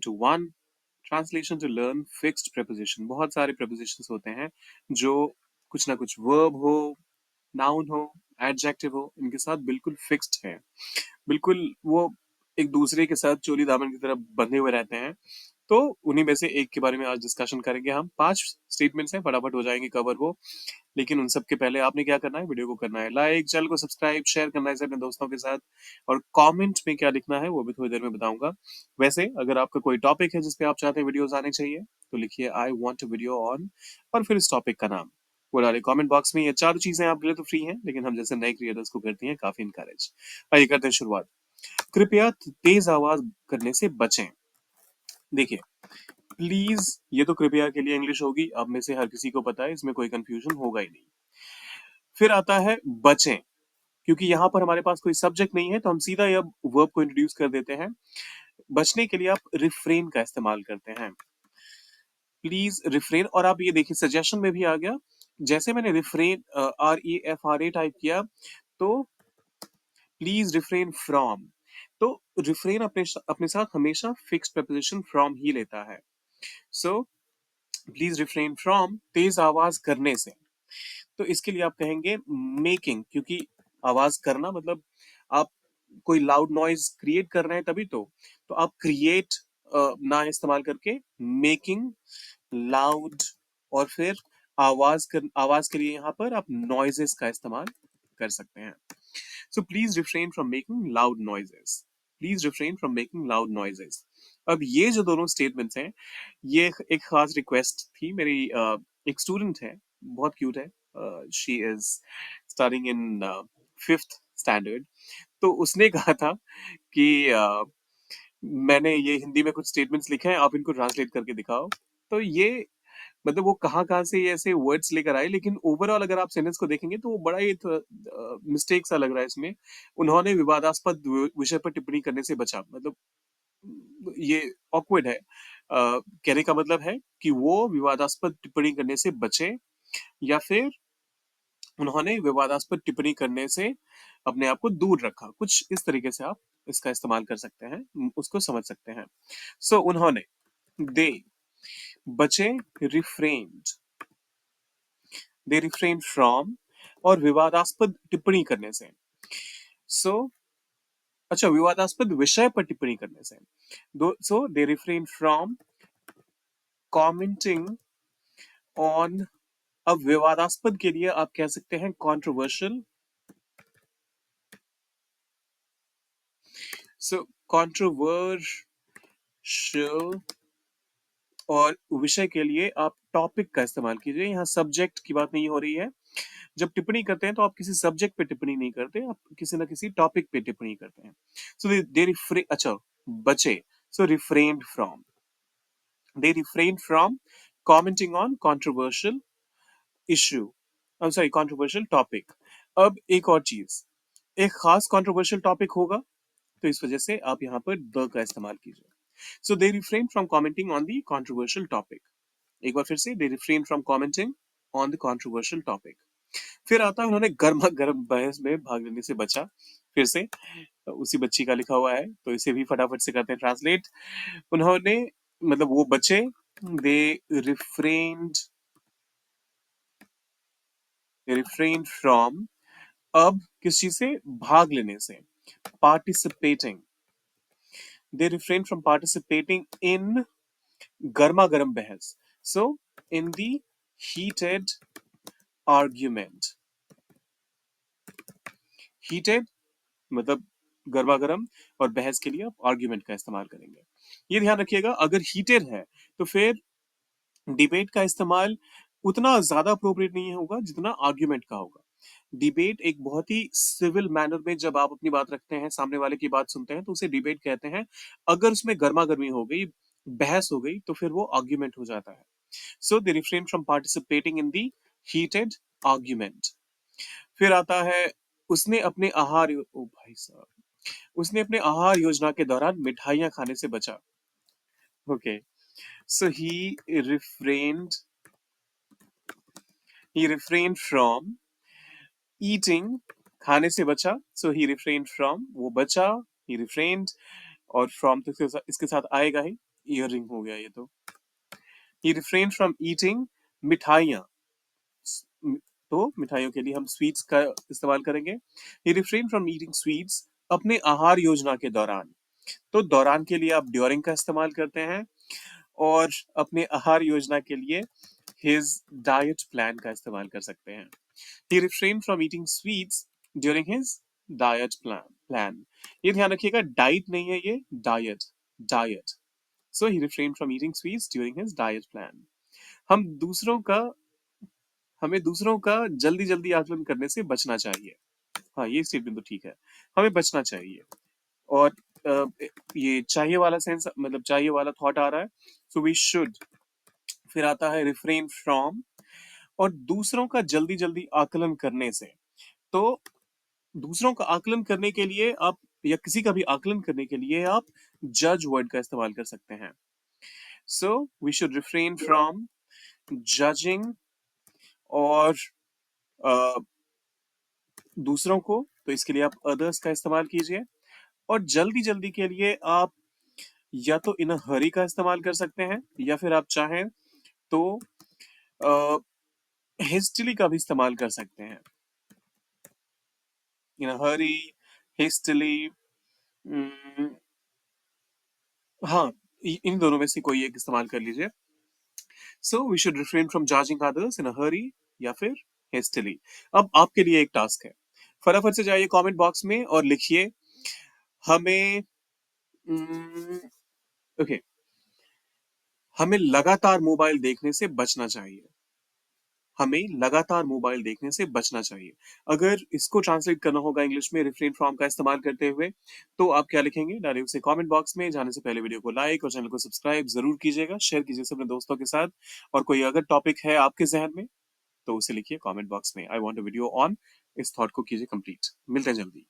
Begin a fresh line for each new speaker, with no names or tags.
to one translation to learn fixed preposition. बहुत सारे prepositions होते हैं जो कुछ ना कुछ verb हो, noun हो, adjective हो, इनके साथ बिल्कुल fixed है, बिल्कुल वो एक दूसरे के साथ चोली दामन की तरह बंधे हुए रहते हैं। तो उन्हीं में से एक के बारे में आज डिस्कशन करेंगे हम। 5 स्टेटमेंट्स हैं, फटाफट हो जाएंगे कवर वो। लेकिन उन सब के पहले आपने क्या करना है, वीडियो को करना है लाइक, चैनल को सब्सक्राइब, शेयर करना है इसे अपने दोस्तों के साथ, और कमेंट में क्या लिखना है वो भी थोड़ी देर में बताऊंगा। वैसे अगर आपका कोई टॉपिक है जिसपे आप चाहते हैं वीडियोस आने चाहिए तो लिखिए I want a video on, और फिर इस टॉपिक का नाम वो डालिए कमेंट बॉक्स में। ये चारों चीजें आपके लिए तो फ्री हैं, लेकिन हम जैसे नए क्रिएटर्स को करती हैं काफी इनकरेज। आइए करते हैं शुरुआत। कृपया तेज आवाज करने से बचें। देखिए, प्लीज ये तो कृपया के लिए इंग्लिश होगी, अब में से हर किसी को पता है, इसमें कोई कंफ्यूजन होगा ही नहीं। फिर आता है बचें, क्योंकि यहाँ पर हमारे पास कोई सब्जेक्ट नहीं है तो हम सीधा यह वर्ब को इंट्रोड्यूस कर देते हैं। बचने के लिए आप रिफ्रेन का इस्तेमाल करते हैं, प्लीज रिफ्रेन। और आप ये देखिए सजेशन में भी आ गया, जैसे मैंने रिफ्रेन REFRA टाइप किया तो प्लीज रिफ्रेन फ्रॉम, तो रिफ्रेन अपने साथ हमेशा फिक्स preposition फ्रॉम ही लेता है। सो प्लीज रिफ्रेन फ्रॉम तेज आवाज करने से, तो इसके लिए आप कहेंगे मेकिंग, क्योंकि आवाज करना मतलब आप कोई लाउड नॉइज क्रिएट कर रहे हैं तभी तो आप क्रिएट ना इस्तेमाल करके मेकिंग लाउड, और फिर आवाज के लिए यहाँ पर आप नॉइजेस का इस्तेमाल कर सकते हैं। So please refrain from making loud noises, please refrain from making loud noises. अब ये जो दोनों स्टेटमेंट्स हैं, ये एक खास रिक्वेस्ट थी मेरी। एक स्टूडेंट है, बहुत क्यूट है, she is studying in 5th standard. तो उसने कहा था कि मैंने ये हिंदी में कुछ स्टेटमेंट्स लिखे हैं, आप इनको ट्रांसलेट करके दिखाओ। तो ये मतलब वो कहाँ कहाँ से ये ऐसे वर्ड्स लेकर आए, लेकिन ओवरऑल अगर आप सेंटेंस को देखेंगे तो वो बड़ा ही मिस्टेक सा लग रहा है इसमें। उन्होंने विवादास्पद विषय पर टिप्पणी करने से बचा, मतलब ये ऑकवर्ड है। कहने का मतलब है कि वो विवादास्पद टिप्पणी करने से बचे, या फिर उन्होंने विवादास्पद टिप्पणी करने से अपने आप को दूर रखा, कुछ इस तरीके से आप इसका इस्तेमाल कर सकते हैं, उसको समझ सकते हैं। सो उन्होंने, दे, बचे, रिफ्रेन्ड, दे रिफ्रेन फ्रॉम, और विवादास्पद टिप्पणी करने से। सो अच्छा, विवादास्पद विषय पर टिप्पणी करने से, सो they refrain from commenting on. अब विवादास्पद के लिए आप कह सकते हैं कंट्रोवर्शियल। सो कंट्रोवर्शियल, और विषय के लिए आप टॉपिक का इस्तेमाल कीजिए, यहाँ सब्जेक्ट की बात नहीं हो रही है। जब टिप्पणी करते हैं तो आप किसी सब्जेक्ट पे टिप्पणी नहीं करते, आप किसी ना किसी टॉपिक पे टिप्पणी करते हैं। सो दे रिफ्रेन, अच्छा बचे, so refrained from, they refrain from commenting on controversial issue, sorry controversial topic. अब एक और चीज, एक खास कंट्रोवर्शियल टॉपिक होगा तो इस वजह से आप यहाँ पर द का इस्तेमाल कीजिए। So they refrain from commenting on the controversial topic. एक बार फिर से, they refrain from commenting on the controversial topic. फिर आता है उन्होंने गर्मा गर्म बहस में भाग लेने से बचा। फिर से उसी बच्ची का लिखा हुआ है तो इसे भी फटाफट से करते हैं ट्रांसलेट। उन्होंने मतलब वो बचे, दे रिफ्रेन्ड, रिफ्रेन फ्रॉम, अब किस चीज से, भाग लेने से, participating, they refrain from participating इन गर्मा गर्म बहस। सो इन दी हीटेड आर्ग्यूमेंट, हीटेड मतलब गर्मा गर्म, और बहस के लिए आप आर्ग्यूमेंट का इस्तेमाल करेंगे। ये ध्यान रखिएगा, अगर हीटेड है तो फिर डिबेट का इस्तेमाल उतना ज्यादा अप्रोप्रिएट नहीं होगा जितना आर्ग्यूमेंट का होगा। डिबेट एक बहुत ही सिविल मैनर में जब आप अपनी बात रखते हैं, सामने वाले की बात सुनते हैं, तो उसे डिबेट कहते हैं। अगर उसमें गर्मा गर्मी हो गई, बहस हो गई, तो फिर वो आर्ग्यूमेंट हो जाता है। So they refrain from participating in the heated argument. फिर आता है, उसने अपने आहार, ओ भाई साहब, उसने अपने आहार योजना के दौरान मिठाइयां खाने से बचा। Okay, so refrained he refrained from eating, खाने से बचा। सो he refrained from, वो बचा, he refrained, और from तो इसके साथ आएगा ही। ईयरिंग हो गया ये तो। ही रिफ्रेन फ्रॉम ईटिंग मिठाइयाँ। तो मिठाइयों के लिए हम स्वीट्स का इस्तेमाल करेंगे। ही रिफ्रेन फ्रॉम ईटिंग स्वीट्स अपने आहार योजना के दौरान। तो दौरान के लिए आप ड्यूरिंग का इस्तेमाल करते हैं, और अपने आहार योजना के लिए his diet plan का इस्तेमाल कर सकते हैं। He refrained from eating sweets during his diet plan. ये ध्यान रखिएगा, डाइट नहीं है ये, diet, diet. So he refrained from eating sweets during his diet plan. हम दूसरों का हमें दूसरों का जल्दी जल्दी आकलन करने से बचना चाहिए। हाँ, ये स्टेटमेंट तो ठीक है, हमें बचना चाहिए। और अ, ये चाहिए वाला सेंस, मतलब चाहिए वाला थॉट आ रहा है, सो वी शुड, फिर आता है रिफ्रेन फ्रॉम, और दूसरों का जल्दी जल्दी आकलन करने से। तो दूसरों का आकलन करने के लिए आप, या किसी का भी आकलन करने के लिए आप जज वर्ड का इस्तेमाल कर सकते हैं। So we should refrain from judging, और अ, दूसरों को, तो इसके लिए आप अदर्स का इस्तेमाल कीजिए। और जल्दी जल्दी के लिए आप या तो इन अ हरी का इस्तेमाल कर सकते हैं, या फिर आप चाहें तो हेस्टिली का भी इस्तेमाल कर सकते हैं। इन अ हरी, हेस्टिली, हाँ, इन दोनों में से कोई एक इस्तेमाल कर लीजिए। So we should refrain from judging others in a hurry, या फिर हेस्टिली। अब आपके लिए एक टास्क है, फटाफट से जाइए कमेंट बॉक्स में और लिखिए, हमें ओके, हमें लगातार मोबाइल देखने से बचना चाहिए। हमें लगातार मोबाइल देखने से बचना चाहिए। अगर इसको ट्रांसलेट करना होगा इंग्लिश में रिफ्रेन फ्रॉम का इस्तेमाल करते हुए, तो आप क्या लिखेंगे, डालिए उसे कमेंट बॉक्स में। जाने से पहले वीडियो को लाइक और चैनल को सब्सक्राइब जरूर कीजिएगा, शेयर कीजिए अपने दोस्तों के साथ। और कोई अगर टॉपिक है आपके जहन में, तो उसे लिखिए कमेंट बॉक्स में, I want a video on. इस थॉट को कीजिए कंप्लीट। मिलते हैं जल्दी।